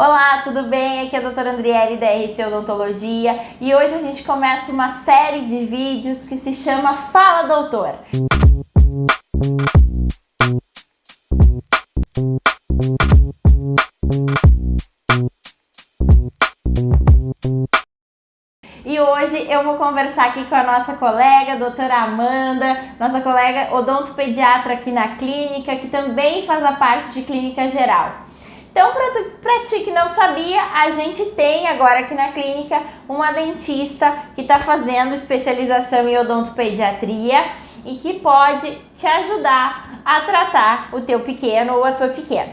Olá, tudo bem? Aqui é a doutora Andriele da RC Odontologia e hoje a gente começa uma série de vídeos que se chama Fala Doutor. E hoje eu vou conversar aqui com a nossa colega, doutora Amanda, nossa colega odontopediatra aqui na clínica, que também faz a parte de clínica geral. Então, para ti que não sabia, a gente tem agora aqui na clínica uma dentista que está fazendo especialização em odontopediatria e que pode te ajudar a tratar o teu pequeno ou a tua pequena.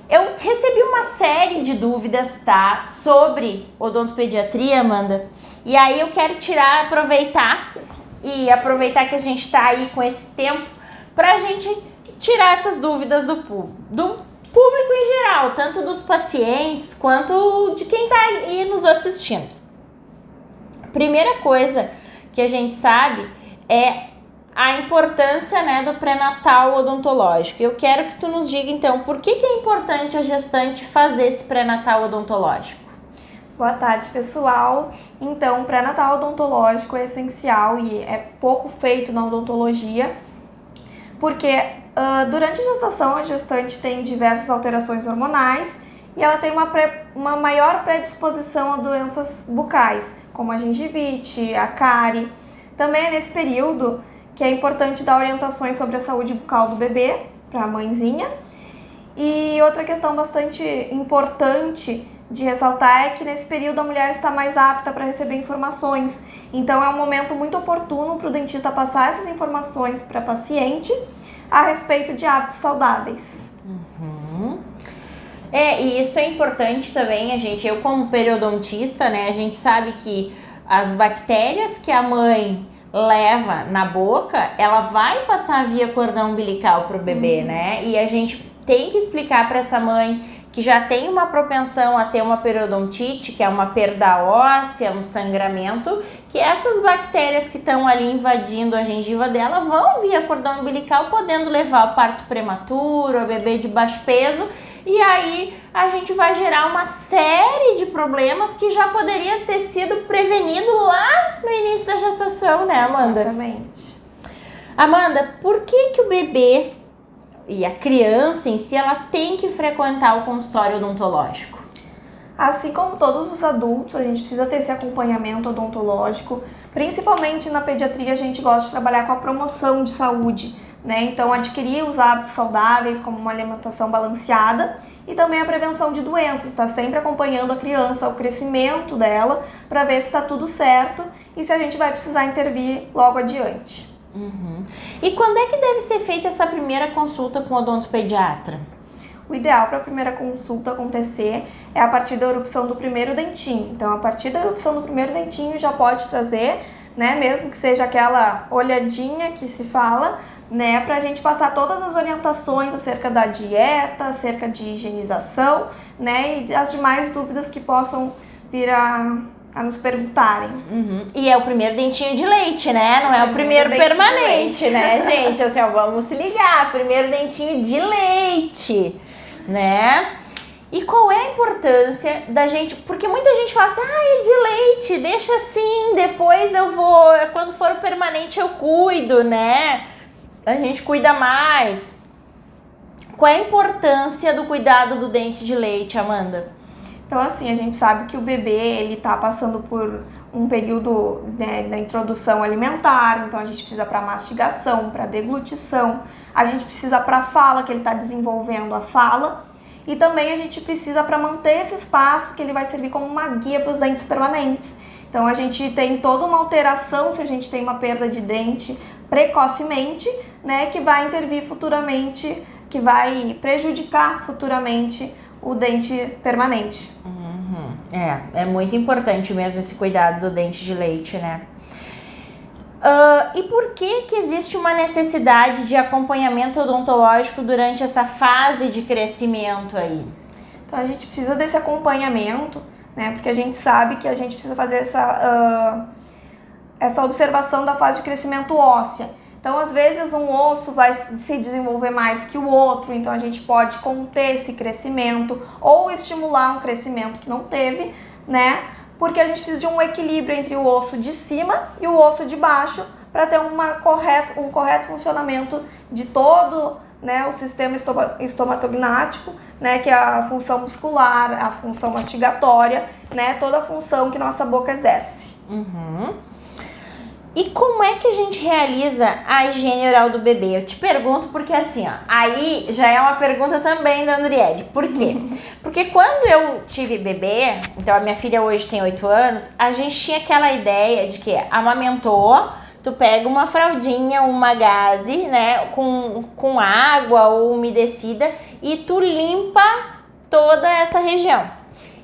Eu recebi uma série de dúvidas, tá, sobre odontopediatria, Amanda, e aí eu quero aproveitar que a gente está aí com esse tempo para a gente tirar essas dúvidas do público em geral, tanto dos pacientes quanto de quem está aí nos assistindo. Primeira coisa que a gente sabe é a importância, né, do pré-natal odontológico. Eu quero que tu nos diga, então, por que é importante a gestante fazer esse pré-natal odontológico? Boa tarde, pessoal. Então, o pré-natal odontológico é essencial e é pouco feito na odontologia, porque durante a gestação, a gestante tem diversas alterações hormonais e ela tem uma maior predisposição a doenças bucais, como a gengivite, a cárie. Também é nesse período que é importante dar orientações sobre a saúde bucal do bebê para a mãezinha. E outra questão bastante importante de ressaltar é que nesse período a mulher está mais apta para receber informações. Então é um momento muito oportuno para o dentista passar essas informações para a paciente a respeito de hábitos saudáveis. E isso é importante também, eu como periodontista, né, a gente sabe que as bactérias que a mãe leva na boca, ela vai passar via cordão umbilical para o bebê, né? E a gente tem que explicar para essa mãe que já tem uma propensão a ter uma periodontite, que é uma perda óssea, um sangramento, que essas bactérias que estão ali invadindo a gengiva dela vão via cordão umbilical, podendo levar ao parto prematuro, ao bebê de baixo peso. E aí a gente vai gerar uma série de problemas que já poderia ter sido prevenido lá no início da gestação, né, Amanda? Exatamente. Amanda, por que o bebê e a criança em si, ela tem que frequentar o consultório odontológico? Assim como todos os adultos, a gente precisa ter esse acompanhamento odontológico. Principalmente na pediatria, a gente gosta de trabalhar com a promoção de saúde, né? Então, adquirir os hábitos saudáveis, como uma alimentação balanceada e também a prevenção de doenças, tá sempre acompanhando a criança, o crescimento dela, para ver se está tudo certo e se a gente vai precisar intervir logo adiante. E quando é que deve ser feita essa primeira consulta com o odontopediatra? O ideal para a primeira consulta acontecer é a partir da erupção do primeiro dentinho. Então, a partir da erupção do primeiro dentinho já pode trazer, né, mesmo que seja aquela olhadinha que se fala, né, para a gente passar todas as orientações acerca da dieta, acerca de higienização, né, e as demais dúvidas que possam vir a nos perguntarem. E é o primeiro dentinho de leite, né? Não é o primeiro permanente, né, gente? Assim, ó, vamos se ligar, primeiro dentinho de leite, né? E qual é a importância da gente, porque muita gente fala assim, é de leite, deixa assim, depois eu vou, quando for o permanente eu cuido, né? A gente cuida mais. Qual é a importância do cuidado do dente de leite, Amanda? Então, assim, a gente sabe que o bebê, ele tá passando por um período, né, da introdução alimentar, então a gente precisa para mastigação, para deglutição, a gente precisa para fala, que ele tá desenvolvendo a fala, e também a gente precisa para manter esse espaço, que ele vai servir como uma guia para os dentes permanentes. Então, a gente tem toda uma alteração se a gente tem uma perda de dente precocemente, né, que vai intervir futuramente, que vai prejudicar futuramente o dente permanente. É muito importante mesmo esse cuidado do dente de leite, né? E por que existe uma necessidade de acompanhamento odontológico durante essa fase de crescimento aí? Então a gente precisa desse acompanhamento, né? Porque a gente sabe que a gente precisa fazer essa observação da fase de crescimento óssea. Então, às vezes, um osso vai se desenvolver mais que o outro, então a gente pode conter esse crescimento ou estimular um crescimento que não teve, né? Porque a gente precisa de um equilíbrio entre o osso de cima e o osso de baixo para ter um correto funcionamento de todo, né, o sistema estomatognático, né, que é a função muscular, a função mastigatória, né, toda a função que nossa boca exerce. E como é que a gente realiza a higiene oral do bebê? Eu te pergunto porque assim, ó, aí já é uma pergunta também da Andriele. Por quê? Porque quando eu tive bebê, então a minha filha hoje tem 8 anos, a gente tinha aquela ideia de que amamentou, tu pega uma fraldinha, uma gaze, né, com água ou umedecida e tu limpa toda essa região.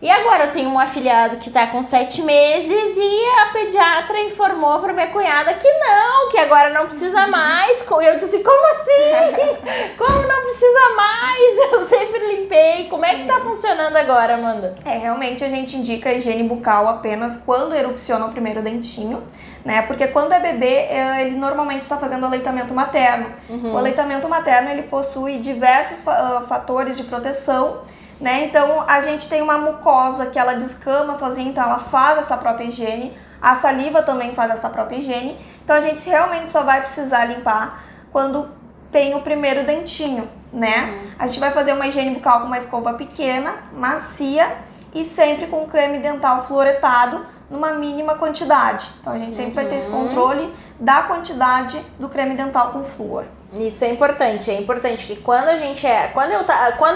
E agora eu tenho um afilhado que tá com 7 meses e a pediatra informou pra minha cunhada que não, que agora não precisa mais. E eu disse, como assim? Como não precisa mais? Eu sempre limpei. Como é que tá funcionando agora, Amanda? Realmente a gente indica a higiene bucal apenas quando erupciona o primeiro dentinho, né? Porque quando é bebê, ele normalmente está fazendo aleitamento materno. O aleitamento materno, ele possui diversos fatores de proteção, né? Então, a gente tem uma mucosa que ela descama sozinha, então ela faz essa própria higiene. A saliva também faz essa própria higiene. Então, a gente realmente só vai precisar limpar quando tem o primeiro dentinho, né? A gente vai fazer uma higiene bucal com uma escova pequena, macia e sempre com creme dental fluoretado numa mínima quantidade. Então, a gente sempre vai ter esse controle da quantidade do creme dental com flúor. Isso é importante que quando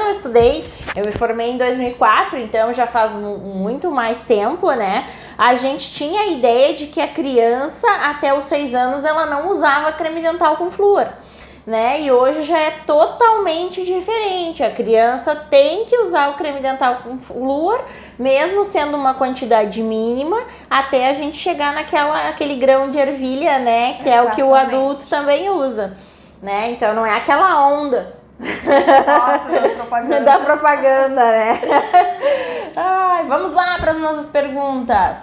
eu estudei, eu me formei em 2004, então já faz muito mais tempo, né? A gente tinha a ideia de que a criança até os 6 anos ela não usava creme dental com flúor, né? E hoje já é totalmente diferente. A criança tem que usar o creme dental com flúor, mesmo sendo uma quantidade mínima, até a gente chegar naquele grão de ervilha, né? Que é o que o adulto também usa. Né? Então não é aquela onda. Nossa, das propagandas. Da propaganda, né? Ai, vamos lá para as nossas perguntas.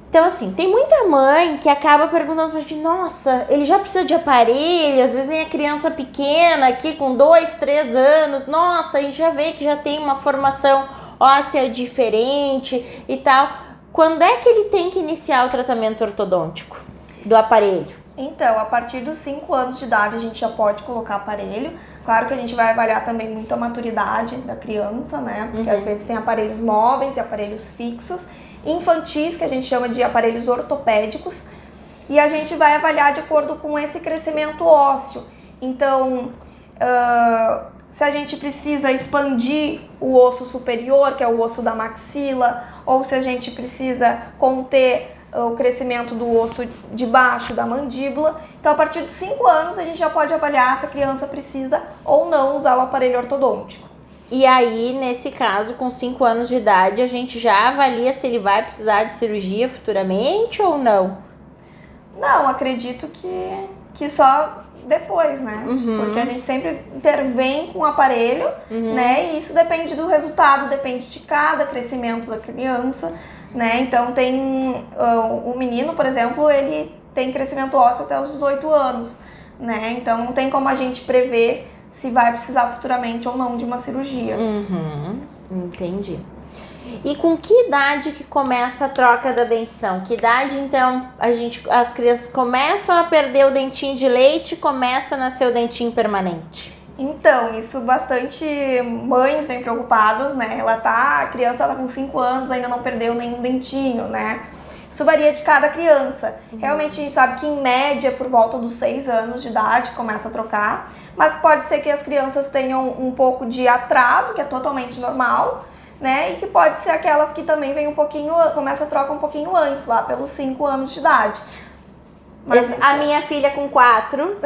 Então assim, tem muita mãe que acaba perguntando pra gente, nossa, ele já precisa de aparelho, às vezes vem a criança pequena aqui com 2, 3 anos, nossa, a gente já vê que já tem uma formação óssea diferente e tal. Quando é que ele tem que iniciar o tratamento ortodôntico do aparelho? Então, a partir dos 5 anos de idade a gente já pode colocar aparelho. Claro que a gente vai avaliar também muito a maturidade da criança, né? Porque às vezes tem aparelhos móveis e aparelhos fixos. Infantis, que a gente chama de aparelhos ortopédicos. E a gente vai avaliar de acordo com esse crescimento ósseo. Então, se a gente precisa expandir o osso superior, que é o osso da maxila, ou se a gente precisa conter o crescimento do osso de baixo da mandíbula. Então, a partir dos 5 anos, a gente já pode avaliar se a criança precisa ou não usar o aparelho ortodôntico. E aí, nesse caso, com 5 anos de idade, a gente já avalia se ele vai precisar de cirurgia futuramente ou não? Não, acredito que só depois, né? Porque a gente sempre intervém com o aparelho, né? E isso depende do resultado, depende de cada crescimento da criança, né? Então tem o menino, por exemplo, ele tem crescimento ósseo até os 18 anos, né? Então não tem como a gente prever se vai precisar futuramente ou não de uma cirurgia. Entendi. E com que idade que começa a troca da dentição? Que idade, então, as crianças começam a perder o dentinho de leite e começa a nascer o dentinho permanente? Então, isso bastante mães vêm preocupadas, né? A criança tá com 5 anos, ainda não perdeu nenhum dentinho, né? Isso varia de cada criança. Realmente a gente sabe que em média, por volta dos 6 anos de idade, começa a trocar. Mas pode ser que as crianças tenham um pouco de atraso, que é totalmente normal, né? E que pode ser aquelas que também vem começa a troca um pouquinho antes, lá pelos 5 anos de idade. Mas a minha filha com 4.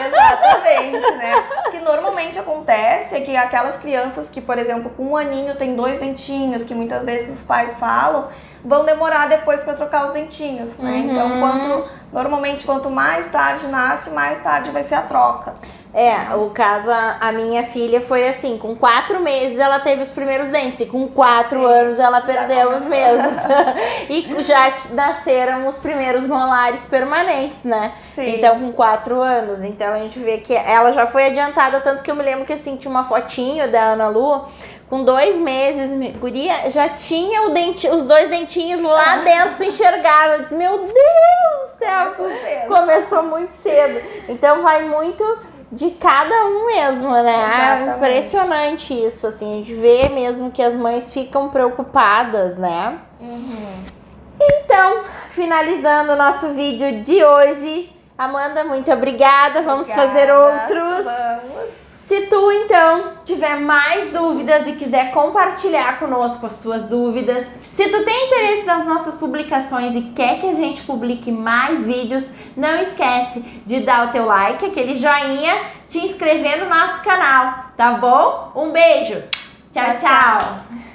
Exatamente, né? O que normalmente acontece é que aquelas crianças que, por exemplo, com 1 aninho tem 2 dentinhos, que muitas vezes os pais falam, vão demorar depois para trocar os dentinhos, né? Então, normalmente, quanto mais tarde nasce, mais tarde vai ser a troca. O caso, a minha filha foi assim, com 4 meses ela teve os primeiros dentes, e com 4 anos ela perdeu os mesmos. E já nasceram os primeiros molares permanentes, né? Sim. Então, com 4 anos. Então, a gente vê que ela já foi adiantada, tanto que eu me lembro que assim, tinha uma fotinho da Ana Lu, com 2 meses, guria, já tinha os 2 dentinhos lá dentro, enxergável. Eu disse, meu Deus do céu, começou muito cedo. Então, vai muito de cada um mesmo, né? Exatamente. Impressionante isso, assim, a gente vê mesmo que as mães ficam preocupadas, né? Então, finalizando o nosso vídeo de hoje, Amanda, muito obrigada, vamos fazer outros. Vamos. Se tu, então, tiver mais dúvidas e quiser compartilhar conosco as tuas dúvidas, se tu tem interesse nas nossas publicações e quer que a gente publique mais vídeos, não esquece de dar o teu like, aquele joinha, te inscrever no nosso canal, tá bom? Um beijo! Tchau, tchau!